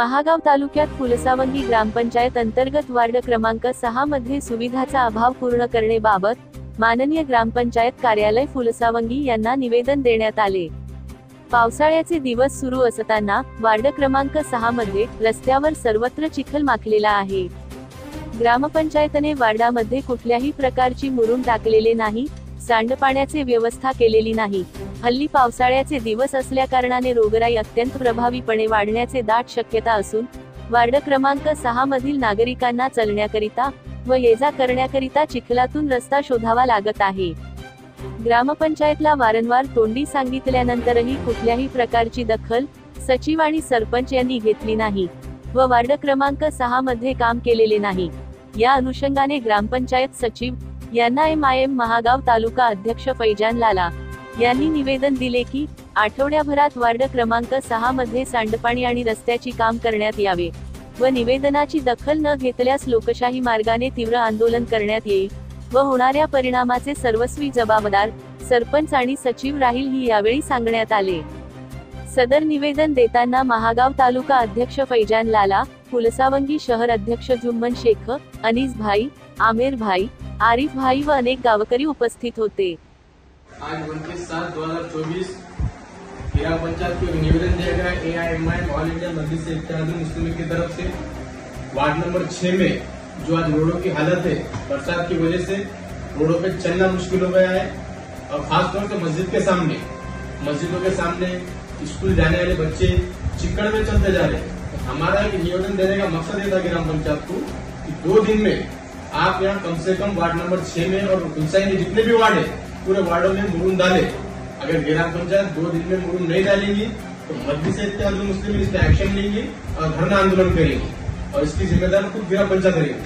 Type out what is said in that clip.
महागाव तालुक्यात फुलसावंगी ग्रामपंचायत अंतर्गत वार्ड क्रमांक 6 मध्ये सुविधाचा अभाव पूर्ण करण्याबाबत माननीय ग्रामपंचायत कार्यालय फुलसावंगी यांना निवेदन देण्यात आले। पावसाळ्याचे दिवस सुरू असताना वार्ड क्रमांक 6 मध्ये रस्त्यावर सर्वत्र चिखल माखलेला आहे। ग्रामपंचायतने वार्डामध्ये कुठल्याही प्रकारची मुरुम टाकलेले नाही, सांडपाण्याची व्यवस्था केलेली नाही। हल्ली पावसाळ्याचे दिवस असल्या कारणाने रोगराई अत्यंत प्रभावीपणे वाढण्याचे दाट शक्यता असून वार्ड क्रमांक 6 मधील नागरिकांना चालण्याकरिता व ये-जा करण्याकरिता चिखलातून रस्ता शोधावा लागत आहे। ग्रामपंचायतला वारंवार तोंडी सांगितल्यानंतरही कुठल्याही प्रकारची दखल सचिव आणि सरपंच यांनी घेतली नाही व वार्ड क्रमांक 6 मध्ये काम केलेले नाही। या अनुषंगाने ग्रामपंचायत सचिव यांना MIM महागाव तालुका अध्यक्ष फैजान लाला यांनी निवेदन दिले की आठवड्याभरात वार्ड क्रमांक 6 मध्ये सांडपाणी आणि रस्त्याची काम करण्यात यावे व निवेदनाची दखल न घेतल्यास लोकशाही मार्गाने तीव्र आंदोलन करण्यात येईल व होणाऱ्या परिणामाचे सर्वस्वी जबाबदार सरपंच आणि सचिव राहील ही यावेळी सांगण्यात आले। सदर निवेदन देताना महागाव तालुका अध्यक्ष फैजान लाला, फुलसावंगी शहर अध्यक्ष जुम्मन शेख, अनीस भाई, आमिर भाई, आरिफ भाई व अनेक गावकरी उपस्थित होते। आज 29/7/2024 ग्राम पंचायत को निवेदन दिया गया AIMIM ऑल इंडिया मजलिस इत्तेहाद मुस्लिम लीग की तरफ से वार्ड नंबर 6 में जो आज रोडों की हालत है, बरसात की वजह से रोडों पे चलना मुश्किल हो गया है और खासतौर से मस्जिदों के सामने स्कूल जाने वाले बच्चे चिक्कड़ में चलते जा रहे हैं। हमारा एक निवेदन देने का मकसद ये था ग्राम पंचायत को कि 2 दिन में आप यहाँ कम से कम वार्ड नंबर 6 में और हुसैन के जितने भी वार्ड है पूरे वार्डों में मुरुम डाले। अगर ग्राम पंचायत 2 दिन में मुरुम नहीं डालेंगी तो मजलिस इत्तेहाद मुस्लिम लीग इस पर एक्शन लेंगी और धरना आंदोलन करेंगी और इसकी जिम्मेदारी खुद ग्राम पंचायत करेगी।